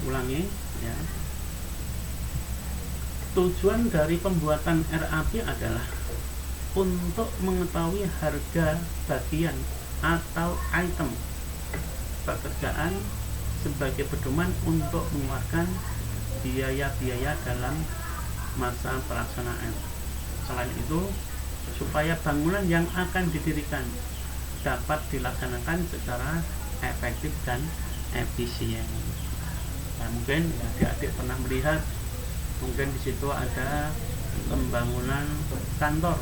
ulangi ya. Tujuan dari pembuatan RAP adalah untuk mengetahui harga bagian atau item pekerjaan sebagai pedoman untuk mengeluarkan biaya-biaya dalam masa pelaksanaan. Selain itu, supaya bangunan yang akan didirikan dapat dilaksanakan secara efektif dan efisien. Nah, mungkin ya, adik-adik pernah melihat, mungkin di situ ada pembangunan kantor,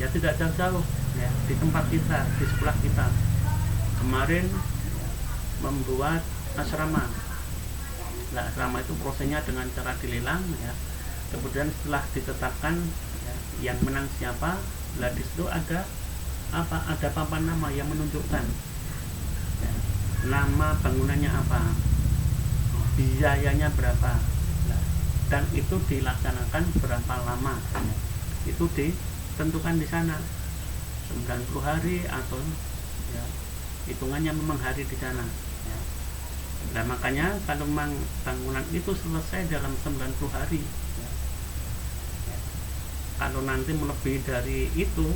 ya tidak jauh-jauh ya, di tempat kita, di sekolah kita kemarin membuat asrama. Nah, asrama itu prosesnya dengan cara dilelang ya. Kemudian setelah ditetapkan ya, yang menang siapa, lah di situ ada apa? Ada papan nama yang menunjukkan ya, nama bangunannya apa, biayanya berapa, nah, dan itu dilaksanakan berapa lama ya. Itu ditentukan di sana 90 hari atau ya, hitungannya memang hari di sana ya. Nah, makanya kalau memang bangunan itu selesai dalam 90 hari ya, ya, kalau nanti melebihi dari itu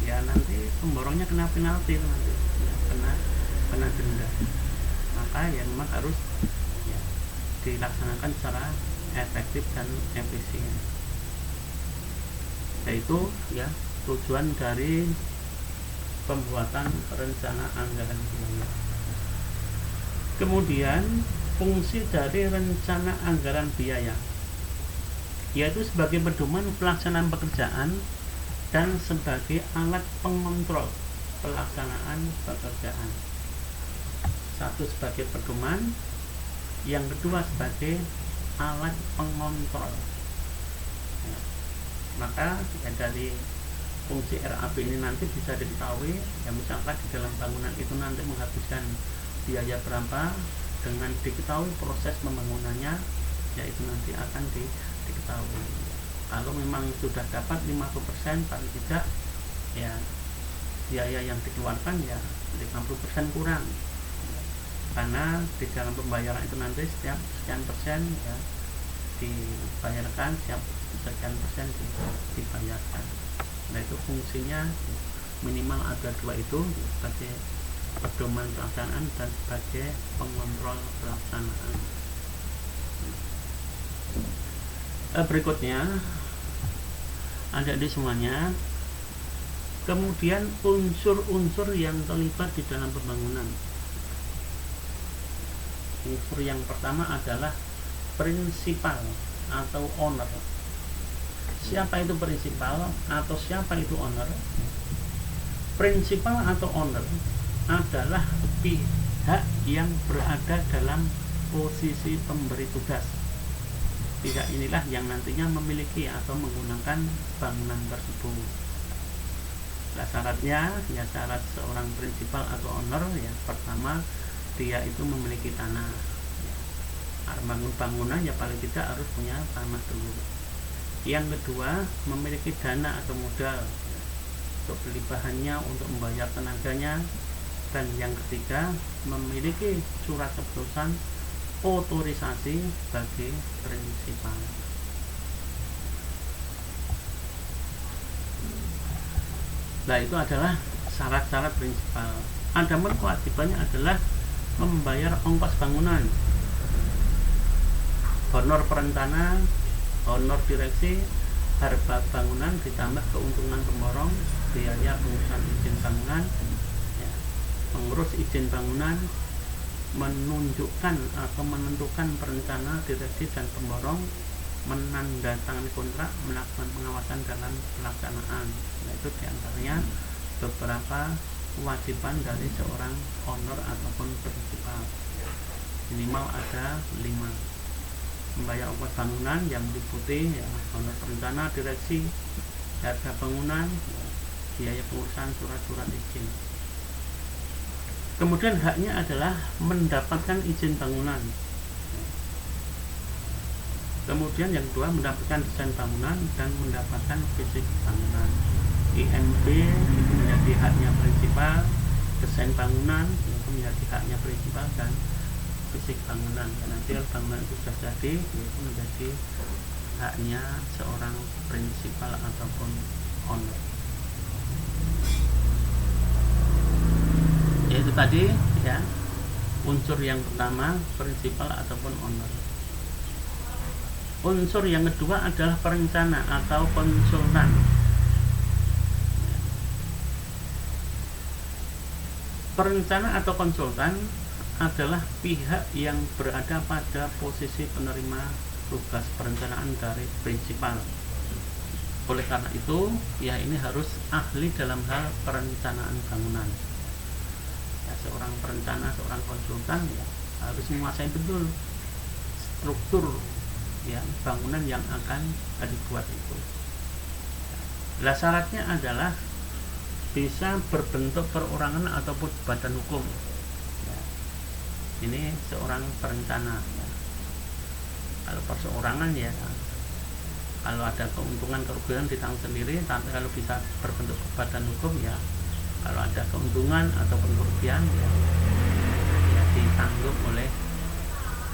ya nanti pemborongnya kena penalti nanti ya, kena denda. Maka ya memang harus ya, dilaksanakan secara efektif dan efisien. Yaitu ya tujuan dari pembuatan rencana anggaran biaya. Kemudian fungsi dari rencana anggaran biaya yaitu sebagai pedoman pelaksanaan pekerjaan dan sebagai alat pengontrol pelaksanaan pekerjaan. Satu sebagai pedoman, yang kedua sebagai alat pengontrol ya. Maka ya, dari fungsi RAP ini nanti bisa diketahui ya, misalkan di dalam bangunan itu nanti menghabiskan biaya berapa, dengan diketahui proses pembangunannya yaitu nanti akan diketahui. Kalau memang sudah dapat 50% paling tidak ya biaya yang dikeluarkan ya 50% kurang, karena di dalam pembayaran itu nanti setiap sekian persen ya dibayarkan, setiap sekian persen dibayarkan. Nah, itu fungsinya minimal ada dua itu, sebagai pedoman pelaksanaan dan sebagai pengontrol pelaksanaan. Berikutnya adik-adik semuanya, kemudian unsur-unsur yang terlibat di dalam pembangunan. Unsur yang pertama adalah prinsipal atau owner. Siapa itu prinsipal atau siapa itu owner? Prinsipal atau owner adalah pihak yang berada dalam posisi pemberi tugas. Pihak inilah yang nantinya memiliki atau menggunakan bangunan tersebut. Nah, syaratnya ya, syarat seorang prinsipal atau owner ya, pertama dia itu memiliki tanah ya. Bangun bangunan ya paling tidak harus punya tanah dulu. Yang kedua, memiliki dana atau modal ya, untuk beli bahannya, untuk membayar tenaganya. Dan yang ketiga, memiliki surat keputusan otorisasi sebagai prinsipal. Nah, itu adalah syarat-syarat prinsipal. Adapun kewajibannya adalah membayar ongkos bangunan, honor perencana, honor direksi, harga bangunan ditambah keuntungan pemborong, biaya pengurusan izin bangunan ya, pengurus izin bangunan, menunjukkan atau menentukan perencana, direksi dan pemborong, menandatangani kontrak, melakukan pengawasan dalam pelaksanaan. Nah, itu diantaranya beberapa kewajiban dari seorang owner ataupun prinsipal. Minimal ada 5. Membayar ongkos bangunan yang meliputi ya, honor perencana, direksi, harga bangunan, ya, biaya pengurusan surat-surat izin. Kemudian haknya adalah mendapatkan izin bangunan. Kemudian yang kedua, mendapatkan desain bangunan dan mendapatkan fisik bangunan. IMB itu menjadi haknya prinsipal, desain bangunan itu menjadi haknya prinsipal, dan fisik bangunan. Dan nanti kalau bangunan itu sudah jadi, itu menjadi haknya seorang prinsipal ataupun owner. Yaitu tadi ya, unsur yang pertama prinsipal ataupun owner. Unsur yang kedua adalah perencana atau konsultan. Perencana atau konsultan adalah pihak yang berada pada posisi penerima tugas perencanaan dari prinsipal. Oleh karena itu, ya ini harus ahli dalam hal perencanaan bangunan. Ya, seorang perencana, seorang konsultan ya harus menguasai betul struktur ya bangunan yang akan dibuat itu. Nah, syaratnya adalah bisa berbentuk perorangan ataupun badan hukum ya. Ini seorang perencana ya. Kalau perseorangan ya, kalau ada keuntungan kerugian ditanggung sendiri, tapi kalau bisa berbentuk badan hukum ya, kalau ada keuntungan ataupun kerugian ya, ya ditanggung oleh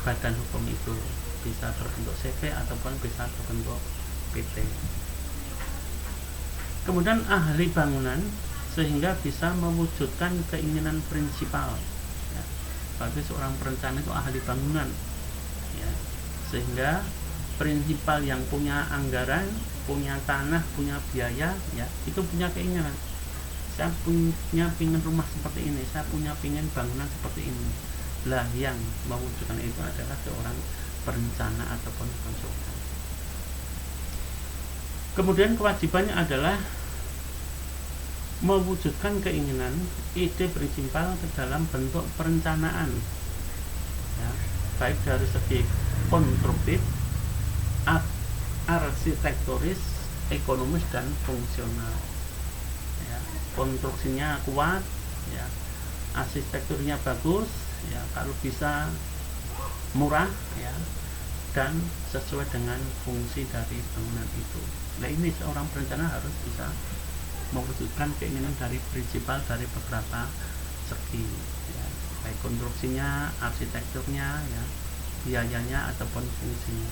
badan hukum itu, bisa berbentuk CV ataupun bisa berbentuk PT. Kemudian ahli bangunan sehingga bisa mewujudkan keinginan prinsipal ya. Bagi seorang perencana itu ahli bangunan ya. Sehingga prinsipal yang punya anggaran, punya tanah, punya biaya ya, itu punya keinginan, saya punya pingin rumah seperti ini, saya punya pingin bangunan seperti ini. Lah yang mewujudkan itu adalah seorang perencana ataupun konsultan. Kemudian kewajibannya adalah mewujudkan keinginan ide prinsipal ke dalam bentuk perencanaan ya, baik dari segi konstruktif, arsitekturis, ekonomis dan fungsional ya. Konstruksinya kuat ya, arsitekturnya bagus ya, kalau bisa murah ya, dan sesuai dengan fungsi dari bangunan itu. Nah, ini seorang perencana harus bisa mewujudkan keinginan dari prinsipal dari beberapa segi ya, baik konstruksinya, arsitekturnya ya, biayanya ataupun fungsinya.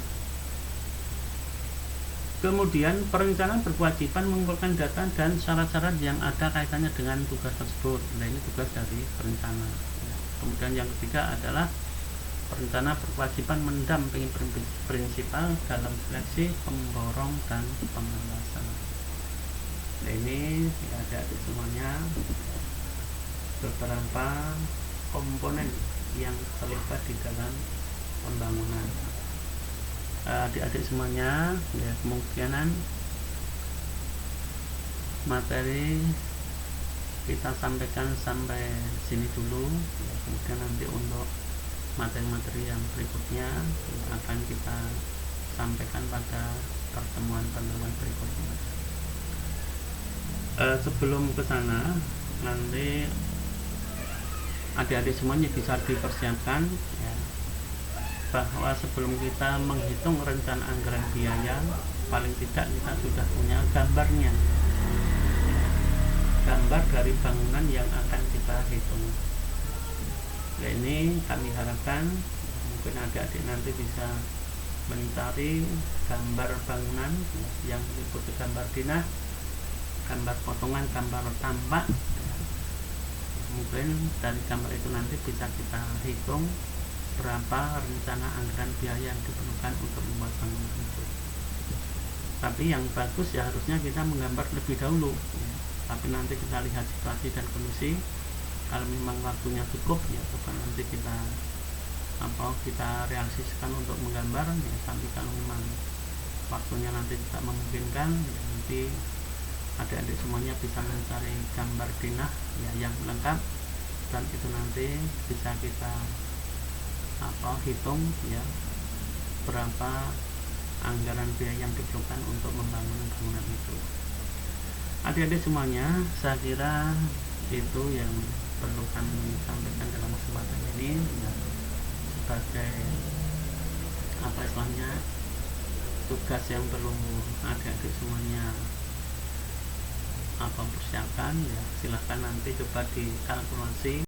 Kemudian perencanaan berkewajiban mengumpulkan data dan syarat-syarat yang ada kaitannya dengan tugas tersebut. Nah, ini tugas dari perencana ya. Kemudian yang ketiga adalah perencana berkewajiban mendampingi prinsipal dalam seleksi, pemborong, dan pengawasan. Nah, ini ya, adik-adik semuanya beberapa komponen yang terlibat di dalam pembangunan. Adik-adik semuanya ya, kemungkinan materi kita sampaikan sampai sini dulu ya, kemudian nanti untuk materi-materi yang berikutnya akan kita sampaikan pada pertemuan-pertemuan berikutnya. Sebelum ke sana nanti adik-adik semuanya bisa dipersiapkan ya, bahwa sebelum kita menghitung rencana anggaran biaya, paling tidak kita sudah punya gambarnya, gambar dari bangunan yang akan kita hitung. Nah, ini kami harapkan mungkin adik-adik nanti bisa mencari gambar bangunan yang meliputi gambar dinah, gambar potongan, gambar tampak. Mungkin dari gambar itu nanti bisa kita hitung berapa rencana anggaran biaya yang diperlukan untuk membuat bangunan itu. Tapi yang bagus ya harusnya kita menggambar lebih dahulu ya. Tapi nanti kita lihat situasi dan kondisi. Kalau memang waktunya cukup ya coba nanti kita realisasikan untuk menggambar ya. Tapi kalau memang waktunya nanti tidak memungkinkan ya, nanti adik-adik semuanya bisa mencari gambar dinah ya yang lengkap, dan itu nanti bisa kita hitung ya berapa anggaran biaya yang diperlukan untuk membangun bangunan itu. Adik-adik semuanya, saya kira itu yang perlu kami sampaikan dalam kesempatan ini ya, sebagai istilahnya tugas yang perlu adik-adik semuanya persiapkan ya. Silahkan nanti coba dikalkulasi